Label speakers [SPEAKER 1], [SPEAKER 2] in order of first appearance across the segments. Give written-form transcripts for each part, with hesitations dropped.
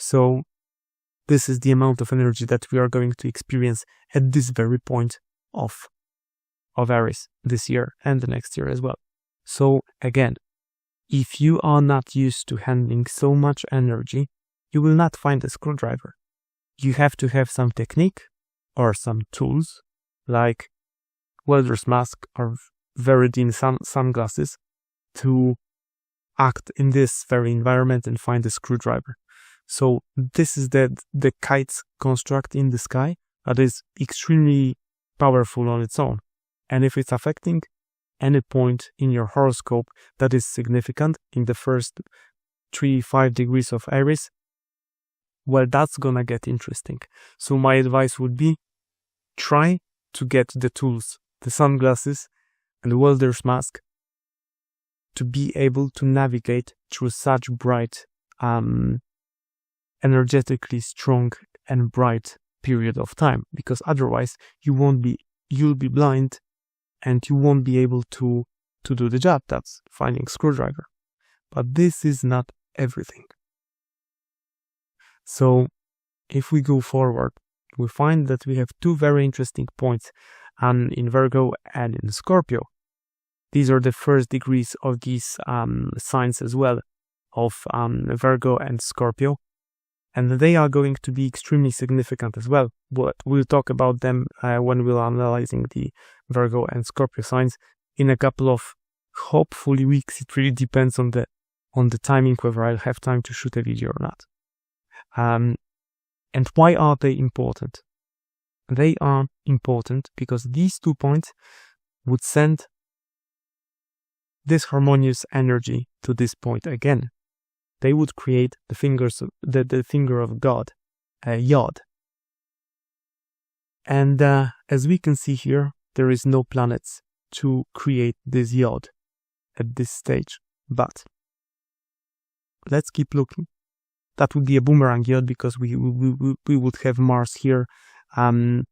[SPEAKER 1] So this is the amount of energy that we are going to experience at this very point of Aries this year and the next year as well. So again, if you are not used to handling so much energy, you will not find a screwdriver. You have to have some technique or some tools like welder's mask or very thin sunglasses to act in this very environment and find a screwdriver. So this is the kite's construct in the sky that is extremely powerful on its own. And if it's affecting any point in your horoscope that is significant in the first 3-5 degrees of Aries, well, that's gonna get interesting. So my advice would be, try to get the tools, the sunglasses and the welder's mask, to be able to navigate through such bright, energetically strong and bright period of time, because otherwise you'll be blind and you won't be able to do the job. That's finding screwdriver. But this is not everything. So if we go forward, we find that we have two very interesting points in Virgo and in Scorpio. These are the first degrees of these signs as well, of Virgo and Scorpio. And they are going to be extremely significant as well. But we'll talk about them when we're analyzing the Virgo and Scorpio signs in a couple of, hopefully, weeks. It really depends on the timing, whether I'll have time to shoot a video or not. And why are they important? They are important because these 2 points would send this harmonious energy to this point again. They would create the finger of God, Yod. And as we can see here, there is no planets to create this Yod at this stage. But let's keep looking. That would be a boomerang Yod, because we would have Mars here on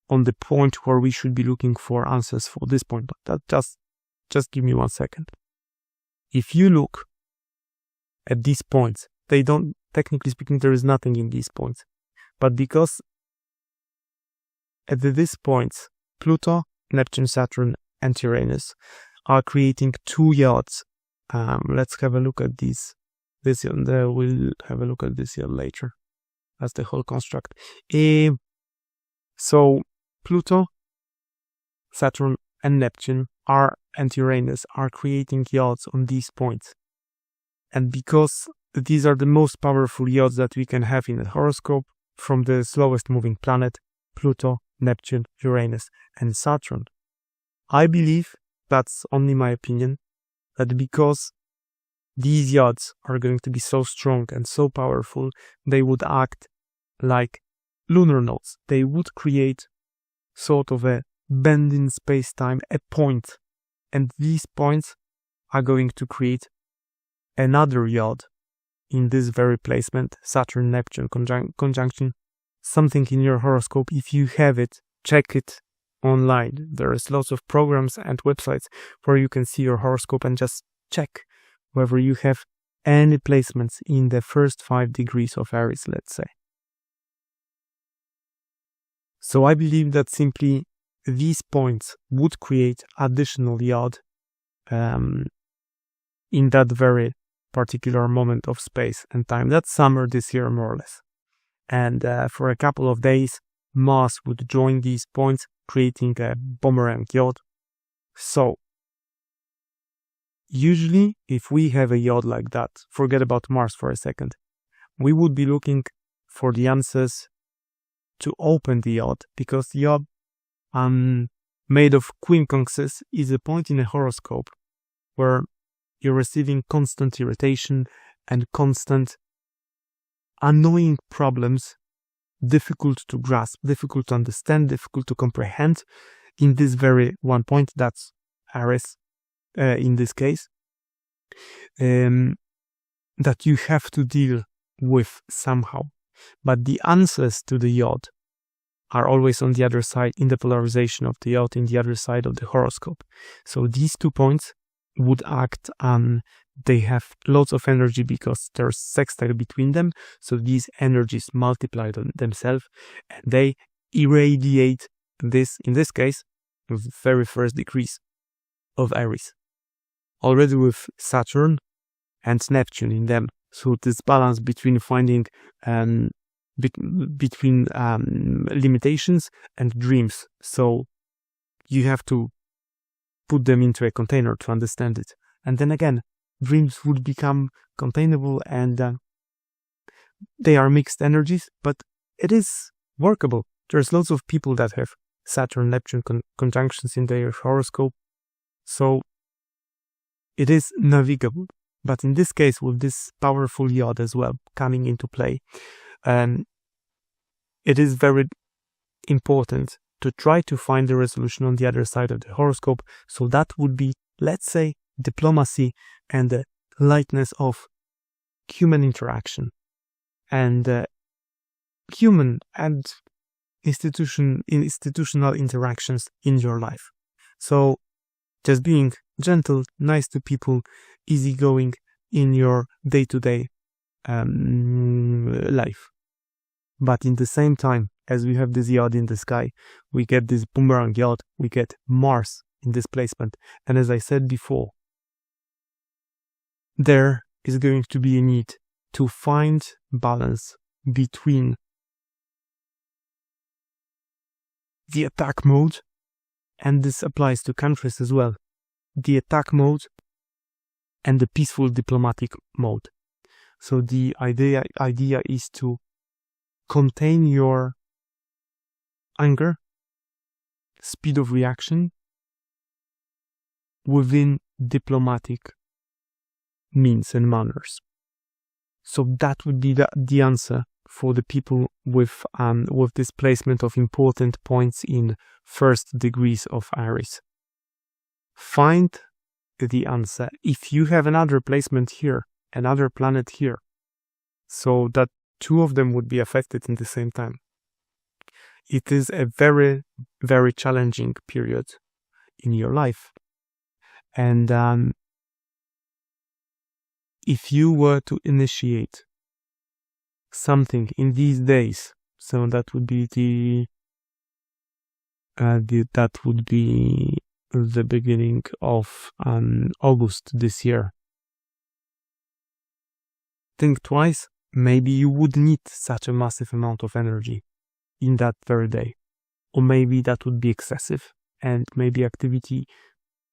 [SPEAKER 1] the point where we should be looking for answers for this point. But that just give me 1 second. If you look at these points, they don't, technically speaking, there is nothing in these points. But because at these points, Pluto, Neptune, Saturn, and Uranus are creating 2 Yods. Let's have a look at these. We'll have a look at this here later. That's the whole construct. So Pluto, Saturn, and Neptune and Uranus are creating Yods on these points. And because these are the most powerful Yods that we can have in a horoscope, from the slowest moving planet, Pluto, Neptune, Uranus, and Saturn, I believe, that's only my opinion, that because these Yods are going to be so strong and so powerful, they would act like lunar nodes. They would create sort of a bend in space-time, a point. And these points are going to create another Yod in this very placement, Saturn-Neptune conjunction. Something in your horoscope, if you have it, check it online. There is lots of programs and websites where you can see your horoscope and just check whether you have any placements in the first 5 degrees of Aries, let's say. So I believe that simply these points would create additional Yod in that very particular moment of space and time. That's summer this year, more or less. And for a couple of days, Mars would join these points, creating a boomerang Yod. So usually, if we have a Yod like that, forget about Mars for a second, we would be looking for the answers to open the Yod, because the Yod made of quincunxes is a point in a horoscope where you're receiving constant irritation and constant annoying problems, difficult to grasp, difficult to understand, difficult to comprehend in this very one point. That's Aries in this case, that you have to deal with somehow. But the answers to the Yod are always on the other side, in the polarization of the Yod, in the other side of the horoscope. So these 2 points would act they have lots of energy because there's sextile between them. So these energies multiply themselves and they irradiate this, in this case, the very first degrees of Aries. Already with Saturn and Neptune in them. So this balance between finding between limitations and dreams. So you have to put them into a container to understand it. And then again, dreams would become containable, and they are mixed energies, but it is workable. There's lots of people that have Saturn, Neptune conjunctions in their horoscope. So it is navigable. But in this case, with this powerful yod as well coming into play, it is very important to try to find the resolution on the other side of the horoscope. So that would be, let's say, diplomacy and the lightness of human interaction and human and institutional interactions in your life. So just being gentle, nice to people, easygoing in your day-to-day life. But in the same time, as we have this yod in the sky, we get this boomerang yod, we get Mars in this placement. And as I said before, there is going to be a need to find balance between the attack mode, and this applies to countries as well, the attack mode and the peaceful diplomatic mode. So the idea is to contain your anger, speed of reaction within diplomatic means and manners. So that would be the answer for the people with this placement of important points in first degrees of Aries. Find the answer. If you have another placement here, another planet here, so that two of them would be affected in the same time, it is a very, very challenging period in your life. And if you were to initiate something in these days, so that would be the beginning of August this year. Think twice. Maybe you would need such a massive amount of energy in that very day, or maybe that would be excessive, and maybe activity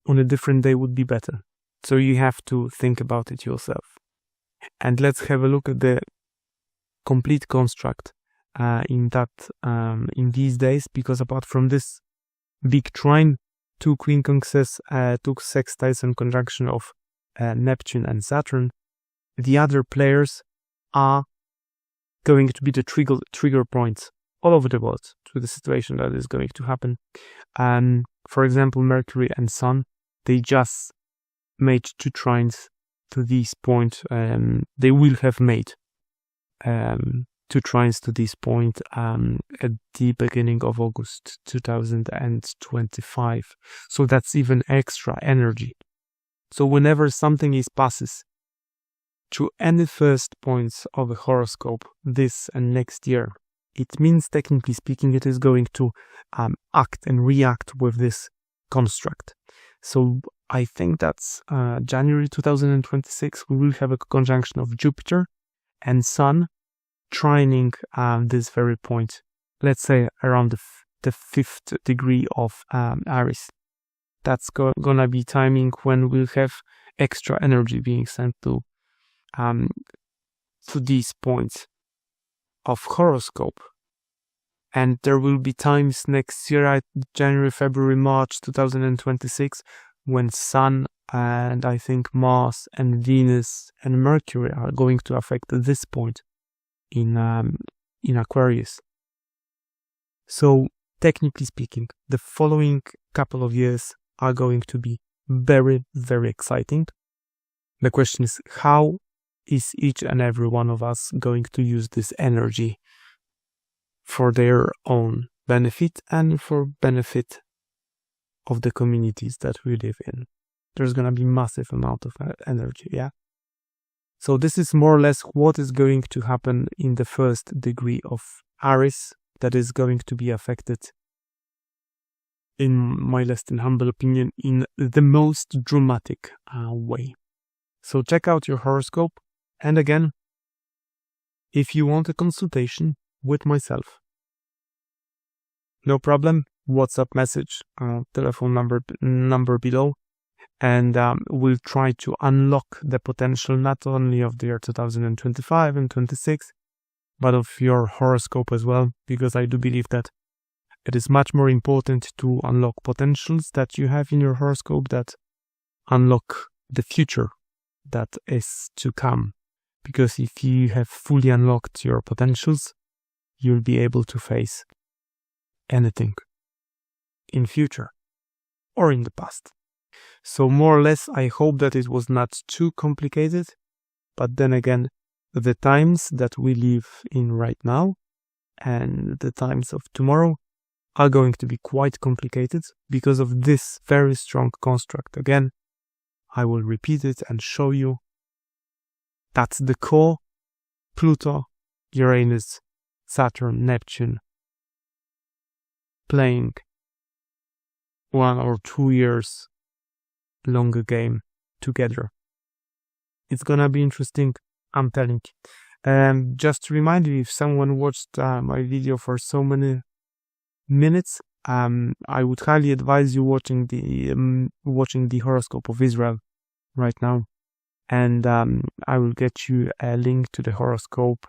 [SPEAKER 1] on a different day would be better. So you have to think about it yourself. And let's have a look at the complete construct in these days, because apart from this big trine, two quincunxes, two sextiles and conjunction of Neptune and Saturn, the other players are going to be the trigger points all over the world to the situation that is going to happen. For example, Mercury and Sun, they just made two trines to this point. They will have made two trines to this point at the beginning of August 2025. So that's even extra energy. So whenever something passes to any first points of a horoscope this and next year, it means, technically speaking, it is going to act and react with this construct. So I think that's January 2026, we will have a conjunction of Jupiter and Sun trining this very point, let's say around the 5th degree of Aries. That's gonna be timing when we'll have extra energy being sent to these points of horoscope. And there will be times next year, January, February, March 2026, when Sun and I think Mars and Venus and Mercury are going to affect this point in Aquarius. So technically speaking, the following couple of years are going to be very, very exciting. The question is, how is each and every one of us going to use this energy for their own benefit and for benefit of the communities that we live in? there's going to be massive amount of energy, yeah? So this is more or less what is going to happen in the first degree of Aries that is going to be affected, in my less than humble opinion, in the most dramatic way. So check out your horoscope. And again, if you want a consultation with myself, no problem, WhatsApp message, telephone number below, and we'll try to unlock the potential not only of the year 2025 and 26, but of your horoscope as well, because I do believe that it is much more important to unlock potentials that you have in your horoscope that unlock the future that is to come. Because if you have fully unlocked your potentials, you'll be able to face anything in future or in the past. So more or less, I hope that it was not too complicated, but then again, the times that we live in right now and the times of tomorrow are going to be quite complicated because of this very strong construct. Again, I will repeat it and show you. That's the core: Pluto, Uranus, Saturn, Neptune, playing 1 or 2 years longer game together. It's gonna be interesting, I'm telling you. Just to remind you, if someone watched my video for so many minutes, I would highly advise you watching the horoscope of Israel right now, and I will get you a link to the horoscope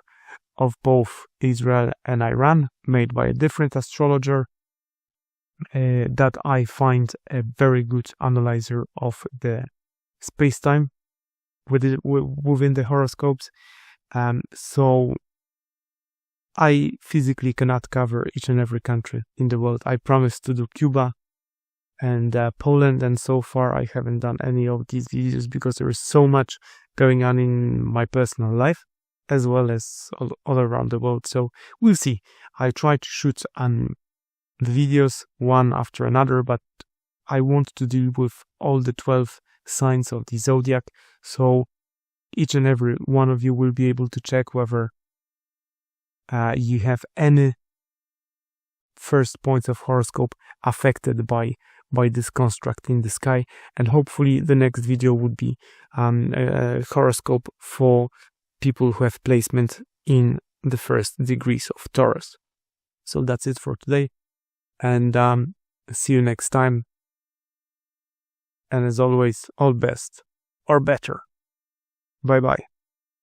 [SPEAKER 1] of both Israel and Iran, made by a different astrologer that I find a very good analyzer of the space-time within the horoscopes. So I physically cannot cover each and every country in the world. I promised to do Cuba and Poland, and so far I haven't done any of these videos because there is so much going on in my personal life as well as all around the world. So we'll see. I try to shoot the videos one after another, but I want to deal with all the 12 signs of the zodiac, so each and every one of you will be able to check whether you have any first points of horoscope affected by this construct in the sky. And hopefully the next video would be a horoscope for people who have placement in the first degrees of Taurus. So that's it for today, and see you next time. And as always, all best or better. Bye bye.